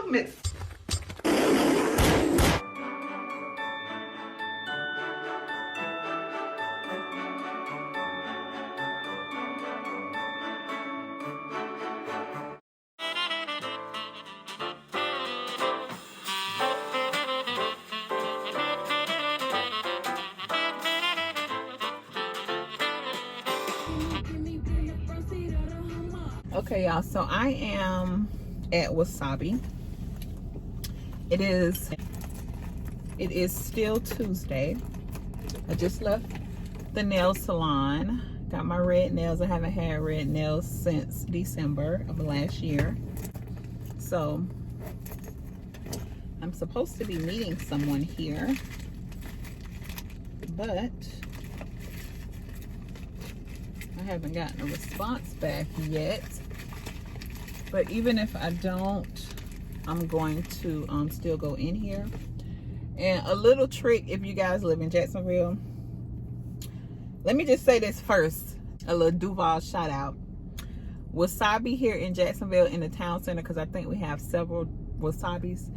Vlogmas. Okay, y'all, so I am at Wasabi. It is still Tuesday. I just left the nail salon. Got my red nails. I haven't had red nails since December of last year. So I'm supposed to be meeting someone here, but I haven't gotten a response back yet. But even if I don't, I'm going to still go in here. And a little trick, if you guys live in Jacksonville, let me just say this first, a little Duval shout out. Wasabi here in Jacksonville in the town center, because I think we have several Wasabis,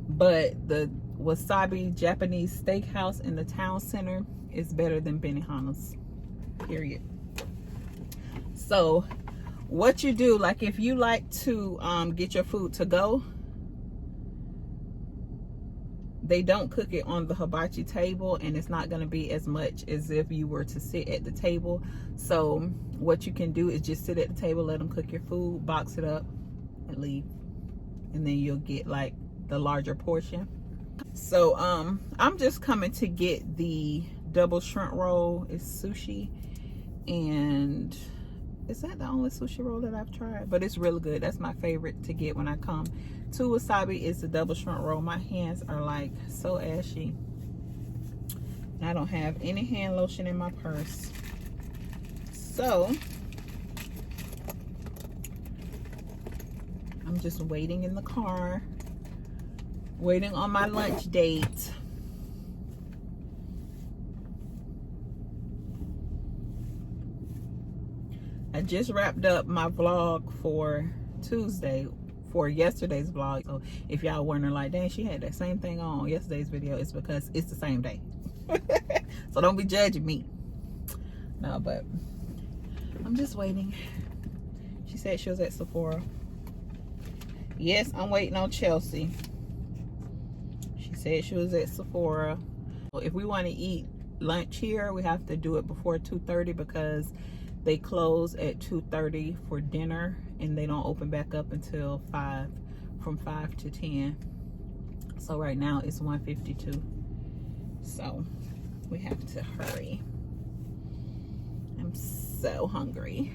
but the Wasabi Japanese steakhouse in the town center is better than Benihana's, period. So what you do, like if you like to get your food to go, they don't cook it on the hibachi table, and it's not going to be as much as if you were to sit at the table. So what you can do is just sit at the table, let them cook your food, box it up, and leave. And then you'll get like the larger portion. So I'm just coming to get the double shrimp roll. It's sushi, and is that the only sushi roll that I've tried? But it's really good. That's my favorite to get when I come to Wasabi, is the double shrimp roll. My hands are like so ashy. And I don't have any hand lotion in my purse. So I'm just waiting in the car, waiting on my lunch date. I just wrapped up my vlog for Tuesday, for yesterday's vlog. So if y'all wondering like, dang, she had that same thing on yesterday's video, it's because it's the same day. So don't be judging me. No, but I'm just waiting. She said she was at Sephora. Yes, I'm waiting on Chelsea. She said she was at Sephora. Well, if we want to eat lunch here, we have to do it before 2:30 because they close at 2:30 for dinner, and they don't open back up until 5, from 5 to 10. So right now it's 1:52. So we have to hurry. I'm so hungry.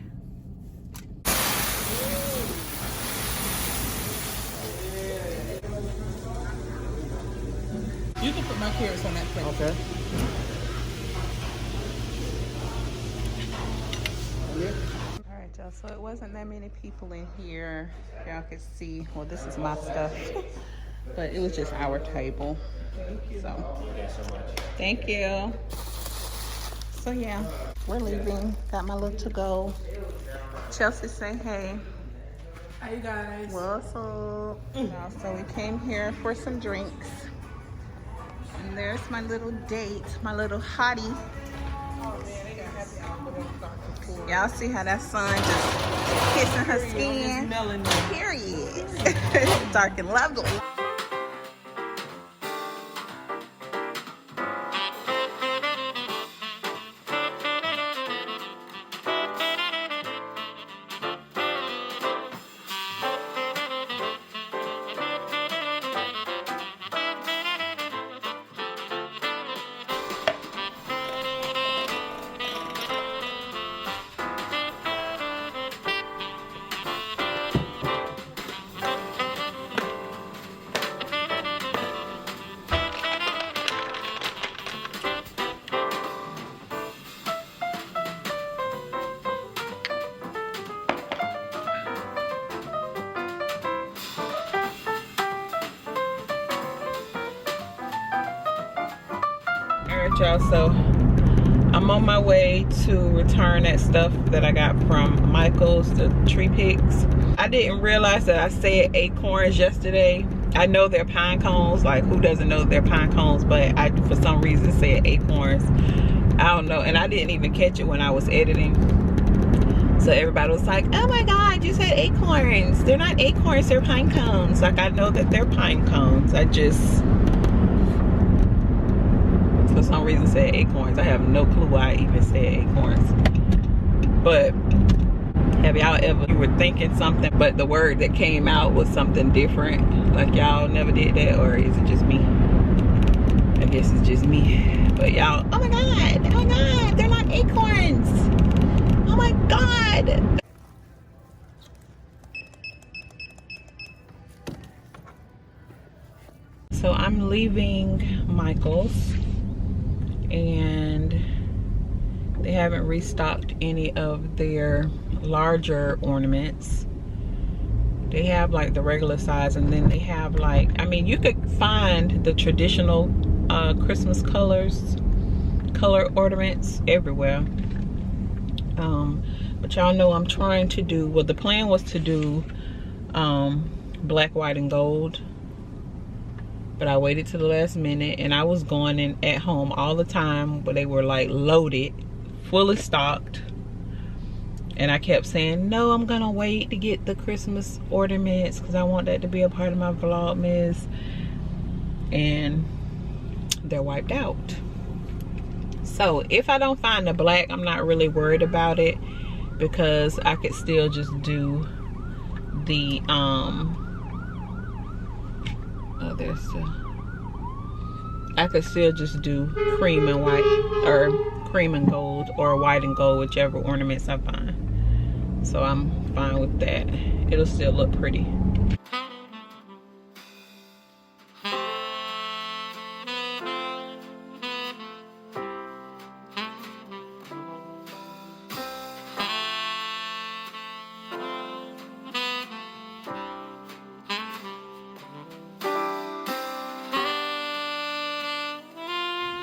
You can put my carrots on that plate. Okay. Alright, y'all, so it wasn't that many people in here. Y'all could see, well, this is my stuff, but it was just our table. So thank you. So yeah, we're leaving. Got my little to go. Chelsea, say hey. Hi, you guys. What's up? So we came here for some drinks, and there's my little date, my little hottie. Y'all see how that sun just kissing her skin? Period. Dark and lovely. Y'all, so I'm on my way to return that stuff that I got from Michael's, the tree picks. I didn't realize that I said acorns yesterday, I know they're pine cones. Like, who doesn't know they're pine cones? But I, for some reason, said acorns. I don't know. And I didn't even catch it when I was editing. So everybody was like, oh my God, you said acorns. They're not acorns, they're pine cones. Like, I know that they're pine cones. I just, for some reason, said acorns. I have no clue why I even said acorns. But have y'all ever, you were thinking something, but the word that came out was something different? Like, y'all never did that? Or is it just me? I guess it's just me. But y'all, oh my God, they're not acorns. Oh my God. So I'm leaving Michael's, and they haven't restocked any of their larger ornaments. They have like the regular size, and then they have like, I mean, you could find the traditional Christmas color ornaments everywhere. But y'all know I'm trying to do, well, the plan was to do black, white, and gold. But I waited to the last minute, and I was going in at home all the time where they were like loaded, fully stocked. And I kept saying, no, I'm gonna wait to get the Christmas ornaments because I want that to be a part of my Vlogmas. And they're wiped out. So if I don't find the black, I'm not really worried about it, because I could still just do the I could still just do cream and white, or cream and gold, or white and gold, whichever ornaments I find. So I'm fine with that. It'll still look pretty.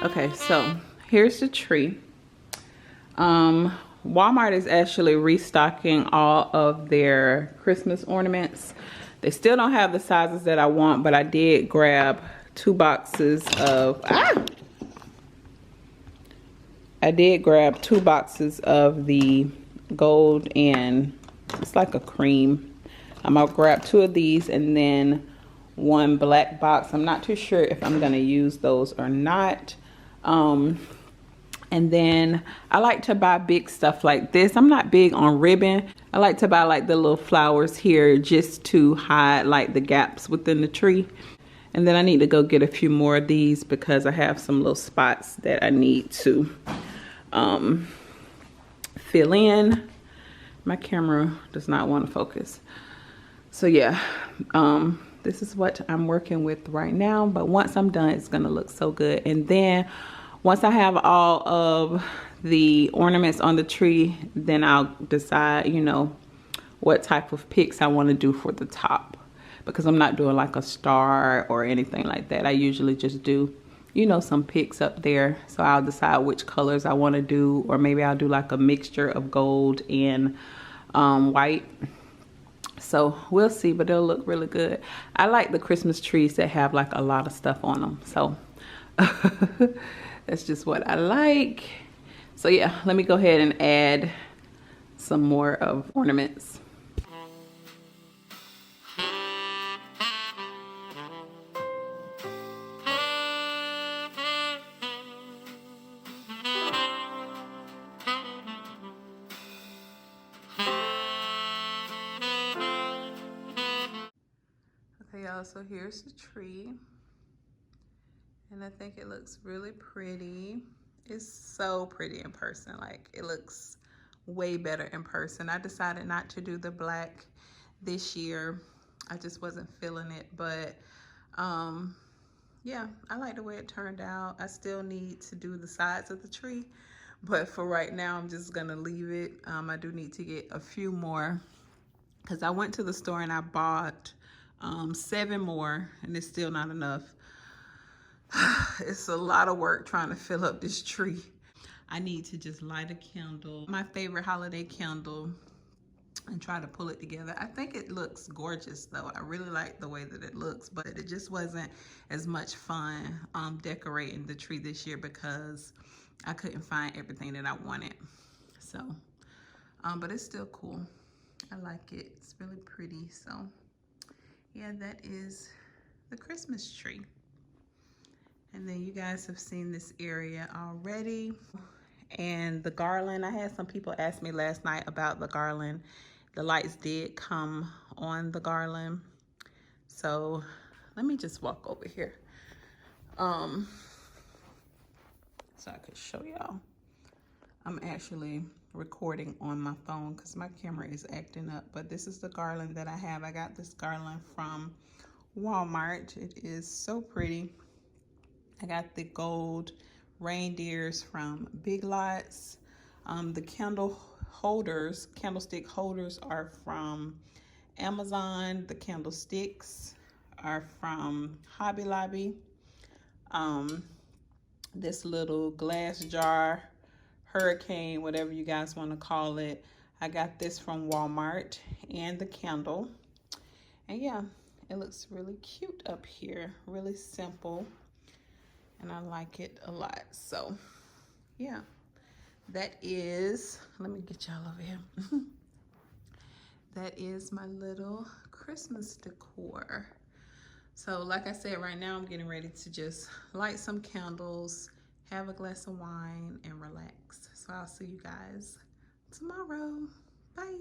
Okay, so here's the tree. Walmart is actually restocking all of their Christmas ornaments. They still don't have the sizes that I want, but I did grab 2 boxes of, I did grab 2 boxes of the gold, and it's like a cream. I'm gonna grab 2 of these and then 1 black box. I'm not too sure if I'm gonna use those or not. And then I like to buy big stuff like this. I'm not big on ribbon. I like to buy like the little flowers here just to hide like the gaps within the tree. And then I need to go get a few more of these because I have some little spots that I need to fill in. My camera does not want to focus. So yeah, this is what I'm working with right now. But once I'm done, it's gonna look so good. And then once I have all of the ornaments on the tree, then I'll decide, you know, what type of pics I want to do for the top. Because I'm not doing like a star or anything like that. I usually just do, you know, some pics up there. So I'll decide which colors I want to do, or maybe I'll do like a mixture of gold and white. So we'll see, but it'll look really good. I like the Christmas trees that have like a lot of stuff on them. So that's just what I like. So yeah, let me go ahead and add some more of ornaments. Okay, y'all, so here's the tree. And I think it looks really pretty. It's so pretty in person. Like, it looks way better in person. I decided not to do the black this year. I just wasn't feeling it. But yeah, I like the way it turned out. I still need to do the sides of the tree, but for right now, I'm just gonna leave it. I do need to get a few more because I went to the store and I bought 7 more, and it's still not enough. It's a lot of work trying to fill up this tree. I need to just light a candle. My favorite holiday candle and try to pull it together. I think it looks gorgeous though. I really like the way that it looks, but it just wasn't as much fun decorating the tree this year because I couldn't find everything that I wanted. So, but it's still cool. I like it. It's really pretty. So, yeah, that is the Christmas tree. And then you guys have seen this area already. And the garland, I had some people ask me last night about the garland. The lights did come on the garland. So let me just walk over here. So I could show y'all. I'm actually recording on my phone because my camera is acting up. But this is the garland that I have. I got this garland from Walmart. It is so pretty. I got the gold reindeers from Big Lots. The candlestick holders are from Amazon. The candlesticks are from Hobby Lobby. This little glass jar, hurricane, whatever you guys want to call it, I got this from Walmart. And the candle. And yeah, it looks really cute up here, really simple, and I like it a lot. So yeah, that is, let me get y'all over here. That is my little Christmas decor. So like I said, right now I'm getting ready to just light some candles, have a glass of wine, and relax. So I'll see you guys tomorrow. Bye.